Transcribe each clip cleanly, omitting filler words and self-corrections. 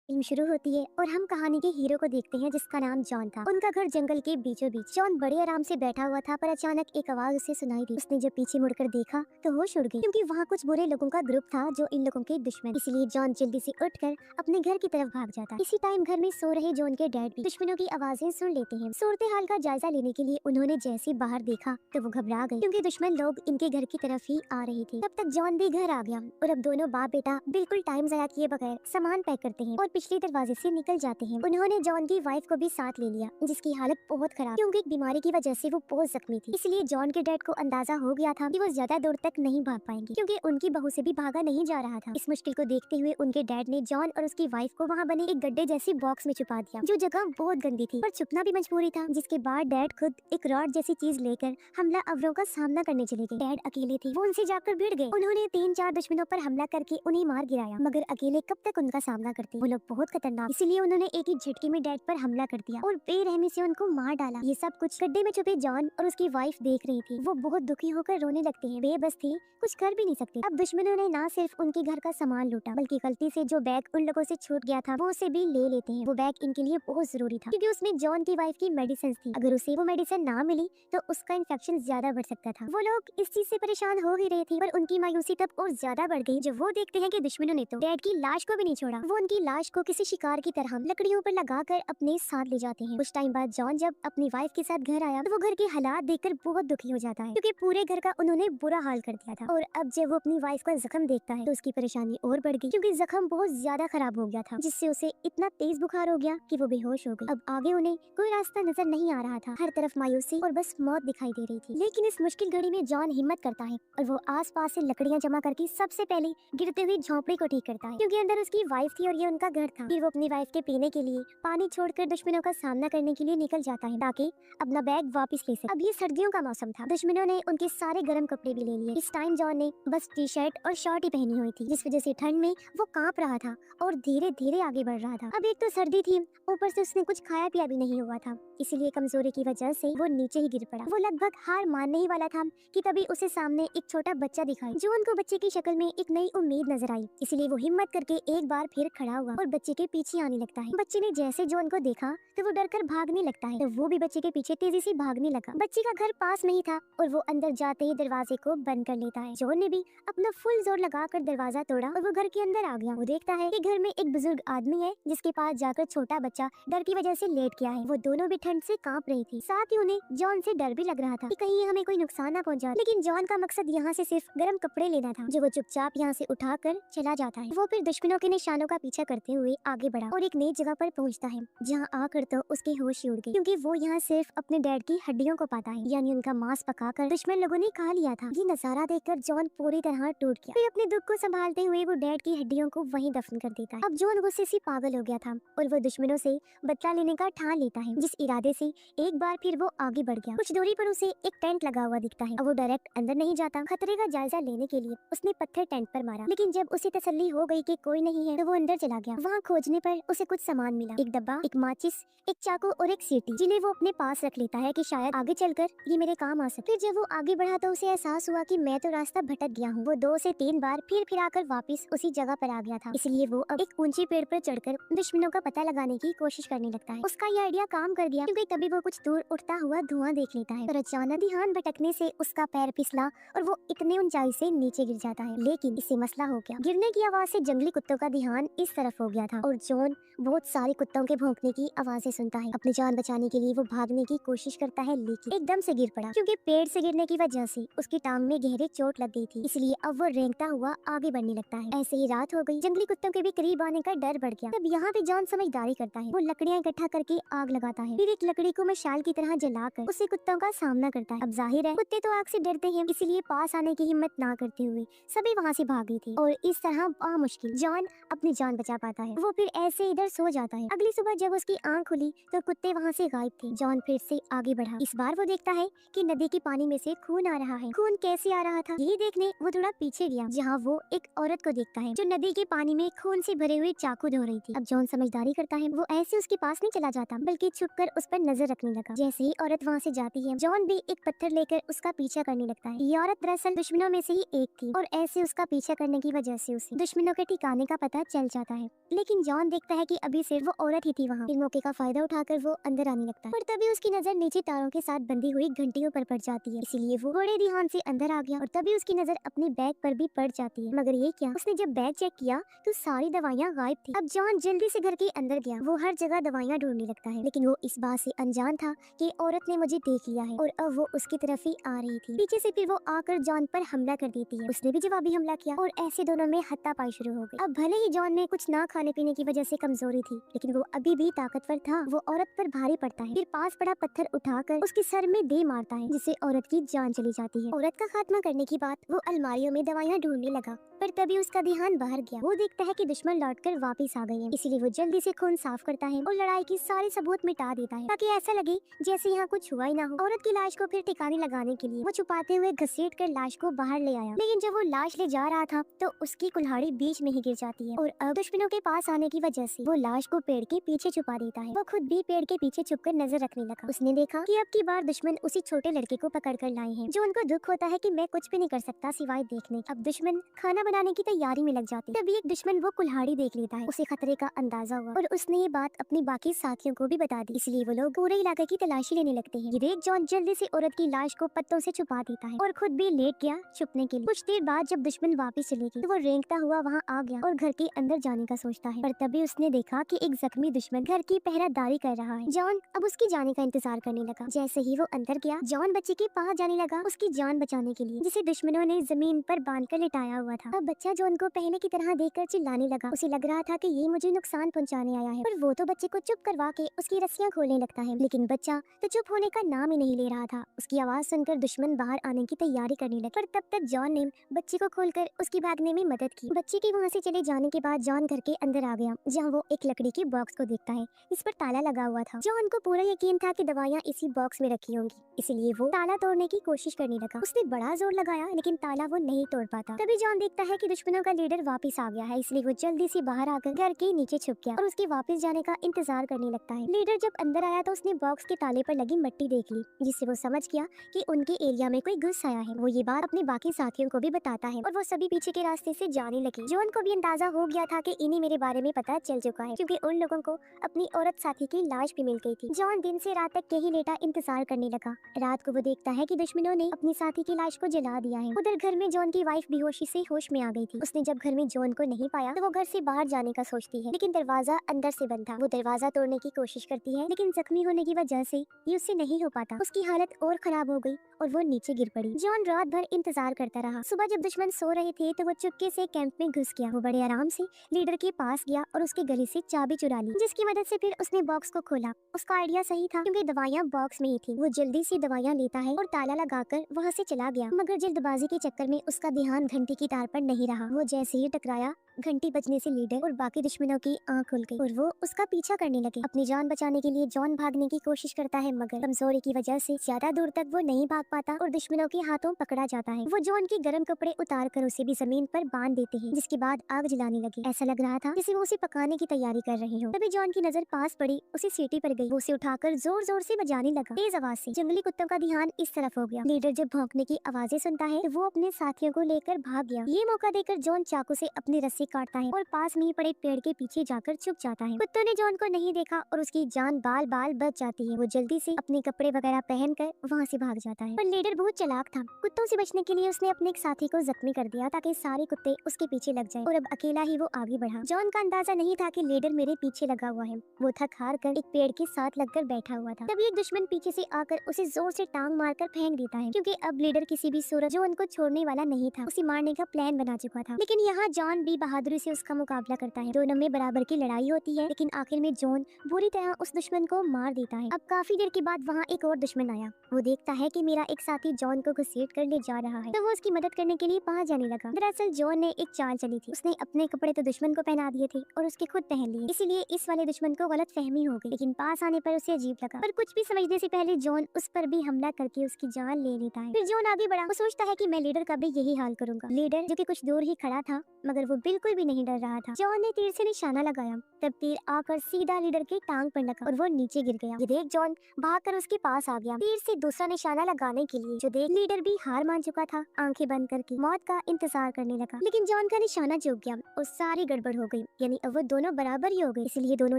Film शुरू होती है और हम कहानी के हीरो को देखते हैं जिसका नाम जॉन था। उनका घर जंगल के बीचों बीच। जॉन बड़े आराम से बैठा हुआ था पर अचानक एक आवाज उसे सुनाई दी। उसने जब पीछे मुड़कर देखा तो होश उड़ गई क्योंकि वहाँ कुछ बुरे लोगों का ग्रुप था जो इन लोगों के दुश्मन। इसलिए जॉन जल्दी से उठकर अपने घर की तरफ भाग जाता। इसी टाइम घर में सो रहे जॉन के डैड भी दुश्मनों की आवाजें सुन लेते हैं। सूरत हाल का जायजा लेने के लिए उन्होंने जैसे बाहर देखा तो वो घबरा गए क्योंकि दुश्मन लोग इनके घर की तरफ ही आ रहे थे। तब तक जॉन भी घर आ गया और अब दोनों बाप बेटा बिल्कुल टाइम जाया किए बगैर सामान पैक करते हैं और पिछले दरवाजे से निकल जाते हैं। उन्होंने जॉन की वाइफ को भी साथ ले लिया जिसकी हालत बहुत खराब क्योंकि एक बीमारी की वजह से वो बहुत जख्मी थी। इसलिए जॉन के डैड को अंदाजा हो गया था कि वो ज्यादा दूर तक नहीं भाग पाएंगे क्योंकि उनकी बहू से भी भागा नहीं जा रहा था। इस मुश्किल को देखते हुए उनके डैड ने जॉन और उसकी वाइफ को वहाँ बने एक गड्ढे जैसी बॉक्स में छुपा दिया जो जगह बहुत गंदी थी पर छुपना भी मजबूरी था। जिसके बाद डैड खुद एक रॉड जैसी चीज लेकर हमला अवरों का सामना करने चले गए। डैड अकेले थे, वो उनसे जाकर भिड़ गए। उन्होंने 3-4 दुश्मनों पर हमला करके उन्हें मार गिराया मगर अकेले कब तक उनका सामना करते। वो लोग बहुत खतरनाक, इसीलिए उन्होंने एक ही झटके में डैड पर हमला कर दिया और बेरहमी से उनको मार डाला। ये सब कुछ गड्ढे में छुपे जॉन और उसकी वाइफ देख रही थी। वो बहुत दुखी होकर रोने लगते हैं, बेबस थे, कुछ कर भी नहीं सकते। अब दुश्मनों ने ना सिर्फ उनके घर का सामान लूटा बल्कि गलती से जो बैग उन लोगों से छूट गया था वो उसे भी ले लेते हैं। वो बैग इनके लिए बहुत जरूरी था क्योंकि उसमें जॉन की वाइफ की मेडिसिन थी। अगर उसे वो मेडिसिन ना मिली तो उसका इन्फेक्शन ज्यादा बढ़ सकता था। वो लोग इस चीज से परेशान हो ही रहे थे पर उनकी मायूसी तब और ज्यादा बढ़ गई जब वो देखते हैं कि दुश्मनों ने तो डैड की लाश को भी नहीं छोड़ा। वो उनकी लाश को किसी शिकार की तरह लकड़ियों पर लगाकर अपने साथ ले जाते हैं। कुछ टाइम बाद जॉन जब अपनी वाइफ के साथ घर आया तो वो घर के हालात देखकर बहुत दुखी हो जाता है क्योंकि पूरे घर का उन्होंने बुरा हाल कर दिया था। और अब जब वो अपनी वाइफ का जख्म देखता है तो उसकी परेशानी और बढ़ गई क्योंकि जख्म बहुत ज्यादा खराब हो गया था जिससे उसे इतना तेज बुखार हो गया कि वो बेहोश हो गई। अब आगे उन्हें कोई रास्ता नजर नहीं आ रहा था, हर तरफ मायूसी और बस मौत दिखाई दे रही थी। लेकिन इस मुश्किल घड़ी में जॉन हिम्मत करता है और वो आस पास से लकड़ियां जमा करके सबसे पहले गिरते हुए झोंपड़ी को ठीक करता है क्योंकि अंदर उसकी वाइफ थी और ये उनका घर था। फिर वो अपनी वाइफ के पीने के लिए पानी छोड़कर दुश्मनों का सामना करने के लिए निकल जाता है ताकि अपना बैग वापस ले सके। अब ये सर्दियों का मौसम था, दुश्मनों ने उनके सारे गर्म कपड़े भी ले लिए। इस टाइम जॉन ने बस टी शर्ट और शॉर्ट ही पहनी हुई थी जिस वजह से ठंड में वो कांप रहा था और धीरे धीरे आगे बढ़ रहा था। अब एक तो सर्दी थी, ऊपर से उसने कुछ खाया पिया भी नहीं हुआ था, इसलिए कमजोरी की वजह से वो नीचे ही गिर पड़ा। वो लगभग हार मानने ही वाला था कि तभी उसे सामने एक छोटा बच्चा दिखाई। जॉन को बच्चे की शक्ल में एक नई उम्मीद नजर आई, इसलिए वो हिम्मत करके एक बार फिर खड़ा हुआ और बच्चे के पीछे आने लगता है। बच्चे ने जैसे जॉन को देखा तो वो डरकर भागने लगता है तो वो भी बच्चे के पीछे तेजी से भागने लगा। बच्चे का घर पास में ही था और वो अंदर जाते ही दरवाजे को बंद कर लेता है। जॉन ने भी अपना फुल जोर लगाकर दरवाजा तोड़ा और वो घर के अंदर आ गया। वो देखता है कि घर में एक बुजुर्ग आदमी है जिसके पास जाकर छोटा बच्चा डर की वजह से लेट गया है। वो दोनों भी ठंड से कांप रही थी, साथ ही उन्हें जॉन से डर भी लग रहा था कि कहीं हमें कोई नुकसान ना पहुंचा। लेकिन जॉन का मकसद यहाँ से सिर्फ गर्म कपड़े लेना था जो वो चुपचाप यहाँ से उठाकर चला जाता है। वो फिर दुश्मनों के निशानों का पीछा करते हुए आगे बढ़ा और एक नई जगह पर पहुँचता है जहाँ आकर तो उसके होश ही उड़ गए क्योंकि वो यहाँ सिर्फ अपने डैड की हड्डियों को पाता है, यानी उनका मांस पकाकर दुश्मन लोगों ने खा लिया था। ये नजारा देखकर जॉन पूरी तरह टूट गया। फिर अपने दुख को संभालते हुए वो डैड की हड्डियों को वहीं दफन कर देता है। अब जॉन गुस्से से पागल हो गया था और वो दुश्मनों से बदला लेने का ठान लेता है जिस इरादे से एक बार फिर वो आगे बढ़ गया। कुछ दूरी पर उसे एक टेंट लगा हुआ दिखता है। अब वो डायरेक्ट अंदर नहीं जाता, खतरे का जायजा लेने के लिए उसने पत्थर टेंट पर मारा, लेकिन जब उसे तसल्ली हो गई कि कोई नहीं है तो वो अंदर चला गया। वहाँ खोजने पर उसे कुछ सामान मिला, एक डब्बा, एक माचिस, एक चाकू और एक सीटी, जिन्हें वो अपने पास रख लेता है कि शायद आगे चलकर ये मेरे काम आ सके। फिर जब वो आगे बढ़ा तो उसे एहसास हुआ कि मैं तो रास्ता भटक गया हूँ। वो 2 से 3 बार फिर आकर वापस उसी जगह पर आ गया था, इसलिए वो अब एक ऊंची पेड़ पर चढ़कर दुश्मनों का पता लगाने की कोशिश करने लगता है। उसका ये आइडिया काम कर गया क्योंकि तभी वो कुछ दूर उठता हुआ धुआं देख लेता है और अचानक ध्यान भटकने से उसका पैर फिसला और वो इतने ऊंचाई से नीचे गिर जाता है। लेकिन इससे मसला हो गया, गिरने की आवाज से जंगली कुत्तों का ध्यान इस तरफ हो गया था और जॉन बहुत सारे कुत्तों के भौंकने की आवाजें सुनता है। अपनी जान बचाने के लिए वो भागने की कोशिश करता है लेकिन एकदम से गिर पड़ा क्योंकि पेड़ से गिरने की वजह से उसकी टांग में गहरी चोट लग गई थी, इसलिए अब वो रेंगता हुआ आगे बढ़ने लगता है। ऐसे ही रात हो गई, जंगली कुत्तों के भी करीब आने का डर बढ़ गया। तब यहाँ पे जॉन समझदारी करता है, वो लकड़ियाँ इकट्ठा करके आग लगाता है, फिर एक लकड़ी को मशाल की तरह जलाकर उसे कुत्तों का सामना करता है। अब जाहिर है कुत्ते तो आग से डरते हैं, इसलिए पास आने की हिम्मत ना करते हुए सभी वहाँ से भाग गए थे और इस तरह मुश्किल जॉन अपनी जान बचा पाता है। वो फिर ऐसे इधर सो जाता है। अगली सुबह जब उसकी आंख खुली तो कुत्ते वहाँ से गायब थे। जॉन फिर से आगे बढ़ा। इस बार वो देखता है कि नदी के पानी में से खून आ रहा है। खून कैसे आ रहा था ये देखने वो थोड़ा पीछे गया जहाँ वो एक औरत को देखता है जो नदी के पानी में खून से भरे हुए चाकू धो रही थी। अब जॉन समझदारी करता है, वो ऐसे उसके पास नहीं चला जाता बल्कि छुपकर उस पर नजर रखने लगा। जैसे ही औरत वहाँ से जाती है जॉन भी एक पत्थर लेकर उसका पीछा करने लगता है। ये औरत दरअसल दुश्मनों में से ही एक थी और ऐसे उसका पीछा करने की वजह से उसे दुश्मनों के ठिकाने का पता चल जाता है। लेकिन जॉन देखता है कि अभी सिर्फ वो औरत ही थी वहाँ। फिर मौके का फायदा उठाकर वो अंदर आने लगता है, पर तभी उसकी नजर नीचे तारों के साथ बंधी हुई घंटियों पर पड़ जाती है। इसीलिए वो बड़े ध्यान से अंदर आ गया और तभी उसकी नजर अपने बैग पर भी पड़ जाती है। मगर ये क्या, उसने जब बैग चेक किया तो सारी दवाइयाँ गायब थी। अब जॉन जल्दी से घर के अंदर गया। वो हर जगह दवाइयाँ ढूंढने लगता है, लेकिन वो इस बात से अनजान था कि औरत ने मुझे देख लिया है और अब वो उसकी तरफ ही आ रही थी। पीछे से फिर वो आकर जॉन पर हमला कर देती है। उसने भी जवाबी हमला किया और ऐसे दोनों में हाथापाई शुरू हो गई। अब भले ही जॉन में कुछ ना खाने पीने की वजह से कमजोरी थी, लेकिन वो अभी भी ताकतवर था। वो औरत पर भारी पड़ता है, फिर पास पड़ा पत्थर उठाकर उसके सर में दे मारता है, जिससे औरत की जान चली जाती है। औरत का खात्मा करने की बात वो अलमारियों में दवाइयाँ ढूंढने लगा, पर तभी उसका ध्यान बाहर गया। वो देखता है कि दुश्मन लौटकर वापस आ गए हैं, इसीलिए वो जल्दी से खून साफ करता है और लड़ाई की सारे सबूत मिटा देता है, ताकि ऐसा लगे जैसे यहाँ कुछ हुआ ही ना हो। औरत की लाश को फिर ठिकाने लगाने के लिए वो छुपाते हुए घसीट कर लाश को बाहर ले आया, लेकिन जब वो लाश ले जा रहा था तो उसकी कुल्हाड़ी बीच में ही गिर जाती है और अब दुश्मनों के पास आने की वजह से वो लाश को पेड़ के पीछे छुपा देता है। वो खुद भी पेड़ के पीछे छुपकर नजर रखने लगा। उसने देखा कि अब की बार दुश्मन उसी छोटे लड़के को पकड़ कर लाए हैं, जो उनको दुख होता है कि मैं कुछ भी नहीं कर सकता सिवाय देखने। अब दुश्मन खाना बनाने की तैयारी में लग जाते। तभी एक दुश्मन वो कुल्हाड़ी देख लेता है। उसे खतरे का अंदाजा हुआ और उसने ये बात अपनी बाकी साथियों को भी बता दी, इसलिए वो लोग पूरे इलाके की तलाशी लेने लगते हैं। ये देख जॉन जल्दी से औरत की लाश को पत्तों से छुपा देता है और खुद भी लेट गया छुपने के लिए। कुछ देर बाद जब दुश्मन वापस चले गए तो वो रेंगता हुआ वहाँ आ गया और घर के अंदर जाने का सोचता है, पर तभी उसने देखा कि एक जख्मी दुश्मन घर की पहरादारी कर रहा है। जॉन अब उसकी जाने का इंतजार करने लगा। जैसे ही वो अंदर गया, जॉन बच्चे के पास जाने लगा उसकी जान बचाने के लिए, जिसे दुश्मनों ने जमीन पर बांधकर लिटाया हुआ था। अब बच्चा जॉन को पहले की तरह देखकर चिल्लाने लगा। उसे लग रहा था कि ये मुझे नुकसान पहुंचाने आया है, पर वो तो बच्चे को चुप करवा के उसकी रस्सियां खोलने लगता है, लेकिन बच्चा तो चुप होने का नाम ही नहीं ले रहा था। उसकी आवाज सुनकर दुश्मन बाहर आने की तैयारी करने लगे, पर तब तक जॉन ने बच्चे को खोलकर उसकी भागने में मदद की। बच्चे के वहाँ से चले जाने के बाद जॉन घर के अंदर आ गया, जहाँ वो एक लकड़ी के बॉक्स को देखता है। इस पर ताला लगा हुआ था। जॉन को पूरा यकीन था कि दवाइयाँ इसी बॉक्स में रखी होंगी, इसलिए वो ताला तोड़ने की कोशिश करने लगा। उसने बड़ा जोर लगाया, लेकिन ताला वो नहीं तोड़ पाता। तभी जॉन देखता है कि दुश्मनों का लीडर वापस आ गया है, इसलिए वो जल्दी से बाहर आकर घर के नीचे छुप गया और उसके वापस जाने का इंतजार करने लगता है। लीडर जब अंदर आया तो उसने बॉक्स के ताले पर लगी मिट्टी देख ली, जिससे वो समझ गया कि उनके एरिया में कोई घुस आया है। वो ये बात अपने बाकी साथियों को भी बताता है और वो सभी पीछे के रास्ते से जाने लगे। जॉन को भी अंदाजा हो गया था कि इन्हें मेरे बारे में पता चल चुका है, क्योंकि उन लोगों को अपनी औरत साथी की लाश भी मिल गई थी। जॉन दिन से रात तक यही लेटा इंतजार करने लगा। रात को वो देखता है कि दुश्मनों ने अपनी साथी की लाश को जला दिया है। उधर घर में जॉन की वाइफ बेहोशी से होश में आ गई थी। उसने जब घर में जॉन को नहीं पाया तो वो घर से बाहर जाने का सोचती है, लेकिन दरवाजा अंदर से बंद था। वो दरवाजा तोड़ने की कोशिश करती है, लेकिन जख्मी होने की वजह से ये उससे नहीं हो पाता। उसकी हालत और खराब हो गई और वो नीचे गिर पड़ी। जॉन रात भर इंतजार करता रहा। सुबह जब दुश्मन सो रहे थे तो वो चुपके से कैंप में घुस गया। वो बड़े आराम से लीडर के पास गया और उसके गले से चाबी चुरा ली, जिसकी मदद से फिर उसने बॉक्स को खोला। उसका आइडिया सही था, क्योंकि दवाइयाँ बॉक्स में ही थी। वो जल्दी से दवाइयाँ लेता है और ताला लगाकर वहाँ से चला गया, मगर जल्दबाजी के चक्कर में उसका ध्यान घंटी की तार पर नहीं रहा। वो जैसे ही टकराया, घंटी बजने से लीडर और बाकी दुश्मनों की आंख खुल गई और वो उसका पीछा करने लगे। अपनी जान बचाने के लिए जॉन भागने की कोशिश करता है, मगर कमजोरी की वजह से ज्यादा दूर तक वो नहीं भाग पाता और दुश्मनों के हाथों पकड़ा जाता है। वो जॉन के गर्म कपड़े उतार कर उसे भी जमीन पर बांध देते हैं, जिसके बाद आग जलाने लगे। ऐसा लग रहा था जैसे वो उसे पकाने की तैयारी कर रहे हो। तभी जॉन की नजर पास पड़ी, उसे सीटी पड़ गई। वो उसे उठाकर जोर जोर से बजाने लगा, तेज आवाज से। जंगली कुत्तों का ध्यान इस तरफ हो गया। लीडर जब भौंकने की आवाजें सुनता है तो वो अपने साथियों को लेकर भाग गया। ये मौका देकर जॉन चाकू से अपनी रस्सी काटता है और पास में ही पड़े पेड़ के पीछे जाकर छुप जाता है। कुत्तों ने जॉन को नहीं देखा और उसकी जान बाल बाल बच जाती है। वो जल्दी से अपने कपड़े वगैरह पहनकर वहाँ से भाग जाता है, पर लीडर बहुत चालाक था। कुत्तों से बचने के लिए उसने अपने एक साथी को जख्मी कर दिया, ताकि सारे कुत्ते उसके पीछे लग जाएं, और अब अकेला ही वो आगे बढ़ा। जॉन का अंदाजा नहीं था कि लीडर मेरे पीछे लगा हुआ है। वो थक हार कर एक पेड़ के साथ लगकर बैठा हुआ था। तभी एक दुश्मन पीछे से आकर उसे जोर से टांग मारकर फेंक देता है, क्योंकि अब लीडर किसी भी सूरत जॉन को छोड़ने वाला नहीं था। उसे मारने का प्लान बना चुका था। लेकिन यहाँ जॉन भी बहादुरी से उसका मुकाबला करता है। दोनों में बराबर की लड़ाई होती है, लेकिन आखिर में जॉन बुरी तरह उस दुश्मन को मार देता है। अब काफी देर के बाद वहाँ एक और दुश्मन आया। वो देखता है कि मेरा एक साथी जॉन को घसीट कर ले जा रहा है, तो वो उसकी मदद करने के लिए पास जाने लगा। दरअसल जॉन ने एक चाल चली थी। उसने अपने कपड़े तो दुश्मन को पहना दिए थे और उसके खुद पहन लिए, इसीलिए इस वाले दुश्मन को गलत फहमी हो गई। लेकिन पास आने पर उसे अजीब लगा, पर कुछ भी समझने से पहले जॉन उस पर भी हमला करके उसकी जान ले लेता है। फिर जॉन आगे बढ़ा। वो सोचता है कि मैं लीडर का भी यही हाल करूंगा। लीडर जो कि कुछ दूर ही खड़ा था, मगर वो बिल्कुल बिल्कुल भी नहीं डर रहा था। जॉन ने तीर से निशाना लगाया, तब तीर आकर सीधा लीडर के टांग पर लगा और वो नीचे गिर गया। ये देख जॉन भागकर उसके पास आ गया, तीर से दूसरा निशाना लगाने के लिए, जो देख लीडर भी हार मान चुका था, आंखें बंद करके मौत का इंतजार करने लगा। लेकिन जॉन का निशाना चूक गया और सारी गड़बड़ हो गई, यानी अब वो दोनों बराबर ही हो गए। इसलिए दोनों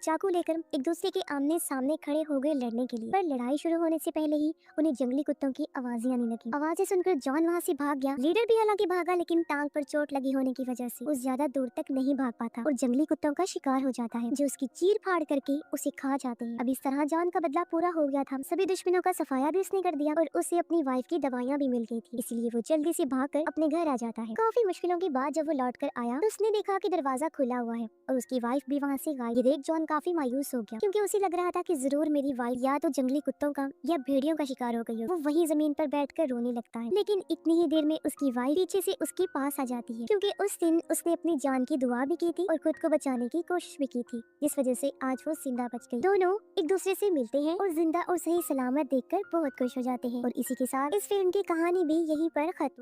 चाकू लेकर एक दूसरे के आमने सामने खड़े हो गए लड़ने के लिए। पर लड़ाई शुरू होने से पहले ही उन्हें जंगली कुत्तों की आवाजें आने लगी। आवाजें सुनकर जॉन वहाँ से भाग गया। लीडर भी हालांकि भागा, लेकिन टांग पर चोट लगी होने की वजह से वो ज्यादा दूर तक नहीं भाग पाता और जंगली कुत्तों का शिकार हो जाता है, जो उसकी चीर फाड़ करके उसे खा जाते हैं। अब इस तरह जॉन का बदला पूरा हो गया था। सभी दुश्मनों का सफाया भी उसने कर दिया और उसे अपनी वाइफ की दवाइयाँ भी मिल गई थी, इसलिए वो जल्दी से भागकर अपने घर आ जाता है। काफी मुश्किलों के बाद जब वो लौट कर आया तो उसने देखा कि दरवाजा खुला हुआ है और उसकी वाइफ भी वहाँ से गायब। ये देख जॉन काफी मायूस हो गया, क्योंकि उसे लग रहा था कि जरूर मेरी वाइफ या तो जंगली कुत्तों का या भेड़ियों का शिकार हो गई हो। वो वहीं जमीन पर बैठकर रोने लगता है, लेकिन इतनी ही देर में उसकी वाइफ पीछे से उसके पास आ जाती है, क्योंकि उस दिन उसने अपनी जान की दुआ भी की थी और खुद को बचाने की कोशिश भी की थी, जिस वजह से आज वो जिंदा बच गई। दोनों एक दूसरे से मिलते हैं और जिंदा और सही सलामत देखकर बहुत खुश हो जाते हैं। और इसी के साथ इस फिल्म की कहानी भी यहीं पर खत्म।